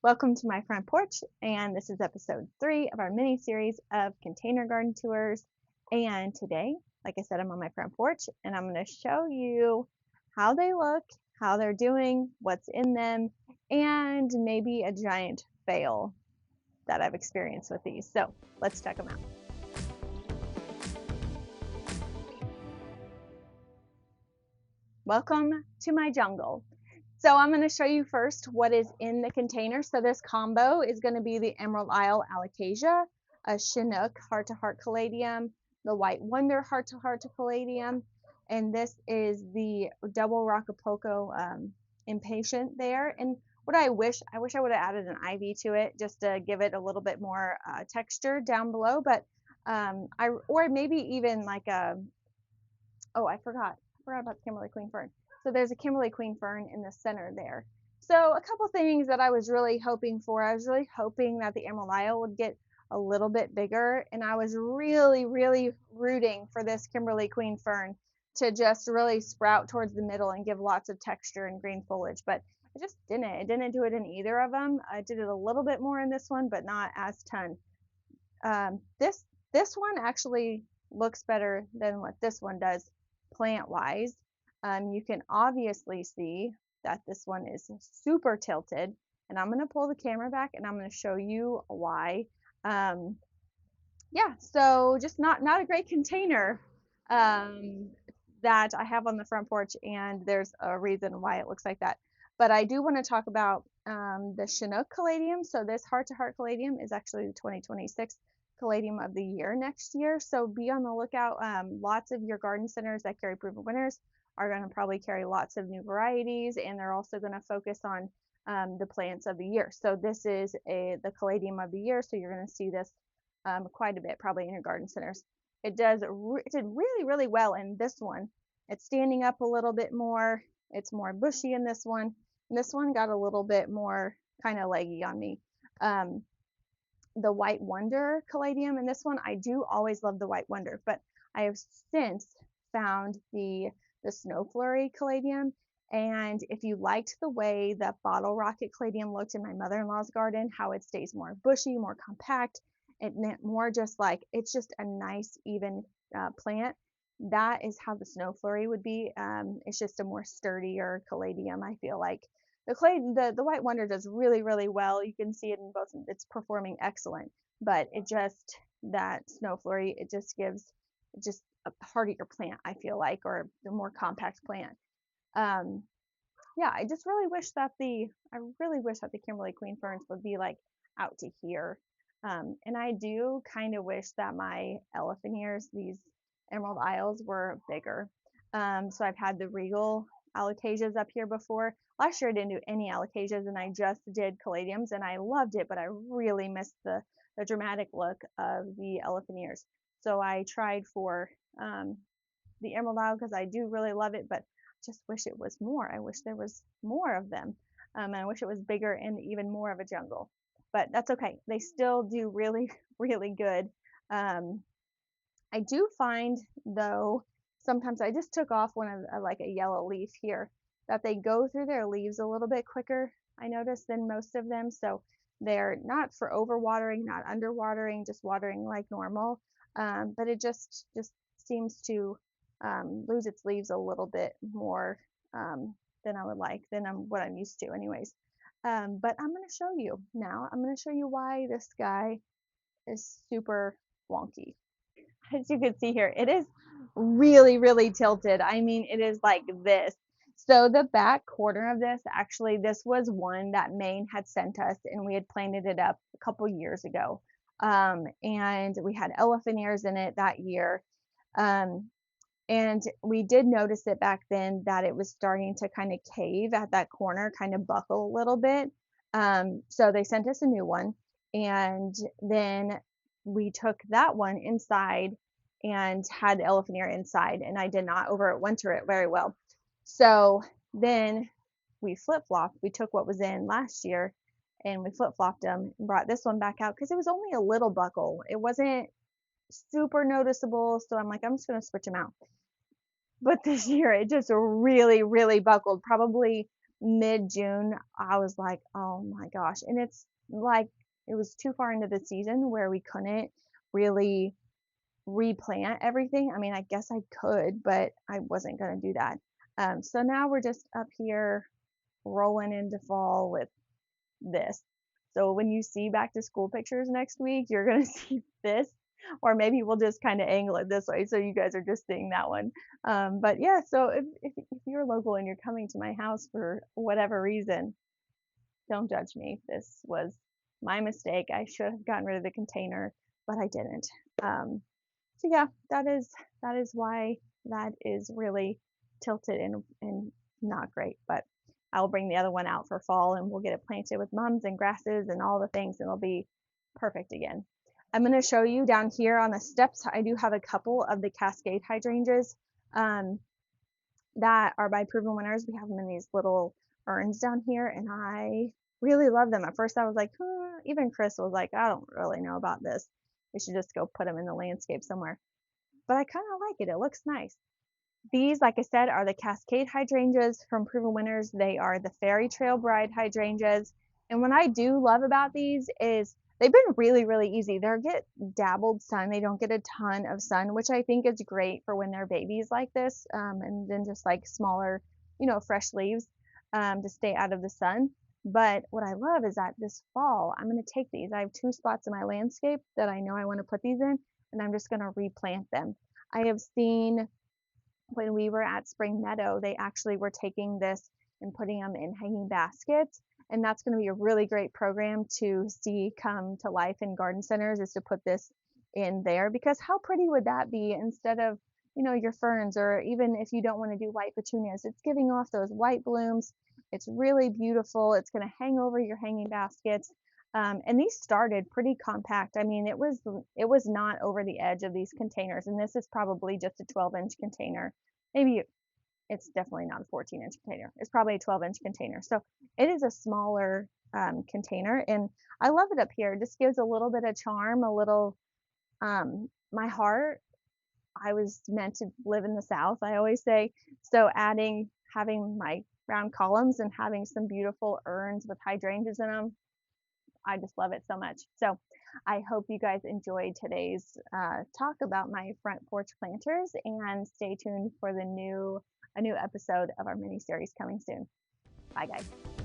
Welcome to my front porch, and this is episode 3 of our mini series of container garden tours. And today, like I said, I'm on my front porch and I'm going to show you how they look, how they're doing, what's in them, and maybe a giant fail that I've experienced with these. So let's check them out. Welcome to my jungle. So I'm going to show you first what is in the container. So this combo is going to be the Emerald Isle Alocasia, a Chinook heart-to-heart Caladium, the White Wonder heart-to-heart Caladium, and this is the double Rockapulco Impatient there. And what I wish I would have added an ivy to it just to give it a little bit more texture down below. But or maybe even like a, oh, I forgot about the Kimberly Queen Fern. So there's a Kimberly Queen Fern in the center there. So a couple things that I was really hoping for. I was really hoping that the Emerald Isle would get a little bit bigger, and I was really rooting for this Kimberly Queen Fern to just really sprout towards the middle and give lots of texture and green foliage, but it just didn't. It didn't do it in either of them. I did it a little bit more in this one, but not as ton. This one actually looks better than what this one does plant-wise. You can obviously see that this one is super tilted, and I'm going to pull the camera back and I'm going to show you why. Yeah, so just not a great container that I have on the front porch, and there's a reason why it looks like that. But I do want to talk about the Chinook Caladium. So this heart-to-heart Caladium is actually the 2026 Caladium of the year next year. So be on the lookout. Lots of your garden centers that carry proven winners are going to probably carry lots of new varieties, and they're also going to focus on the plants of the year. So this is the Caladium of the year. So you're going to see this quite a bit probably in your garden centers. It did really well in this one. It's standing up a little bit more. It's more bushy in this one. And this one got a little bit more kind of leggy on me. The White Wonder Caladium, and this one I do always love the White Wonder, but I have since found the Snow Flurry Caladium. And if you liked the way that Bottle Rocket Caladium looked in my mother-in-law's garden, how it stays more bushy, more compact, and more just like it's just a nice even plant, that is how the Snow Flurry would be. It's just a more sturdier Caladium, I feel like. The White Wonder does really well. You can see it in both. It's performing excellent, but that Snow Flurry, it just gives just a hardier plant, I feel like, or a more compact plant. Yeah, I really wish that the Kimberly Queen Ferns would be like out to here. And I do kind of wish that my elephant ears, these Emerald Isles, were bigger. So I've had the Regal Alocasias up here before. Last year I didn't do any Alocasias and I just did Caladiums, and I loved it, but I really missed the dramatic look of the elephant ears. So I tried for the Emerald Isle because I do really love it, but just wish it was more. I wish there was more of them. And I wish it was bigger and even more of a jungle. But that's okay. They still do really good. I do find, though, sometimes I just took off one of like a yellow leaf here, that they go through their leaves a little bit quicker, I noticed, than most of them. So they're not for overwatering, not underwatering, just watering like normal. But it just seems to lose its leaves a little bit more than I would like, than what I'm used to anyways. But I'm going to show you now. I'm going to show you why this guy is super wonky. As you can see here, it is really tilted. I mean, it is like this. So the back corner of this, actually, this was one that Maine had sent us, and we had planted it up a couple years ago. And we had elephant ears in it that year. And we did notice it back then that it was starting to kind of cave at that corner, kind of buckle a little bit. So they sent us a new one, and then we took that one inside and had the elephant ear inside, and I did not overwinter it very well. So then we flip-flopped. We took what was in last year and we flip-flopped them and brought this one back out because it was only a little buckle. It wasn't super noticeable, so I'm like, I'm just going to switch them out. But this year it just really buckled, probably mid-June, I was like, oh my gosh. And it's like it was too far into the season where we couldn't really replant everything. I mean, I guess I could, but I wasn't going to do that. So now we're just up here rolling into fall with this. So when you see back to school pictures next week, you're going to see this, or maybe we'll just kind of angle it this way so you guys are just seeing that one. But yeah, so if you're local and you're coming to my house for whatever reason, don't judge me. This was my mistake. I should have gotten rid of the container, but I didn't. So yeah, that is why that is really tilted and not great. But I'll bring the other one out for fall and we'll get it planted with mums and grasses and all the things and it'll be perfect again. I'm going to show you down here on the steps. I do have a couple of the Cascade hydrangeas that are by Proven Winners. We have them in these little urns down here and I really love them. At first I was like, even Chris was like, I don't really know about this. We should just go put them in the landscape somewhere. But I kind of like it. It looks nice. These, like I said, are the Cascade hydrangeas from Proven Winners. They are the Fairytrail Bride hydrangeas. And what I do love about these is they've been really, really easy. They get dabbled sun. They don't get a ton of sun, which I think is great for when they're babies like this, and then just like smaller, fresh leaves to stay out of the sun. But what I love is that this fall, I'm going to take these. I have 2 spots in my landscape that I know I want to put these in, and I'm just going to replant them. I have seen when we were at Spring Meadow, they actually were taking this and putting them in hanging baskets. And that's going to be a really great program to see come to life in garden centers, is to put this in there, because how pretty would that be instead of, your ferns, or even if you don't want to do white petunias, it's giving off those white blooms. It's really beautiful. It's going to hang over your hanging baskets. And these started pretty compact. I mean, it was not over the edge of these containers, and this is probably just a 12-inch container. Maybe it's definitely not a 14-inch container. It's probably a 12-inch container. So it is a smaller container, and I love it up here. It just gives a little bit of charm, a little, my heart. I was meant to live in the South, I always say. So having my round columns and having some beautiful urns with hydrangeas in them, I just love it so much. So I hope you guys enjoyed today's talk about my front porch planters, and stay tuned for a new episode of our mini series coming soon. Bye guys.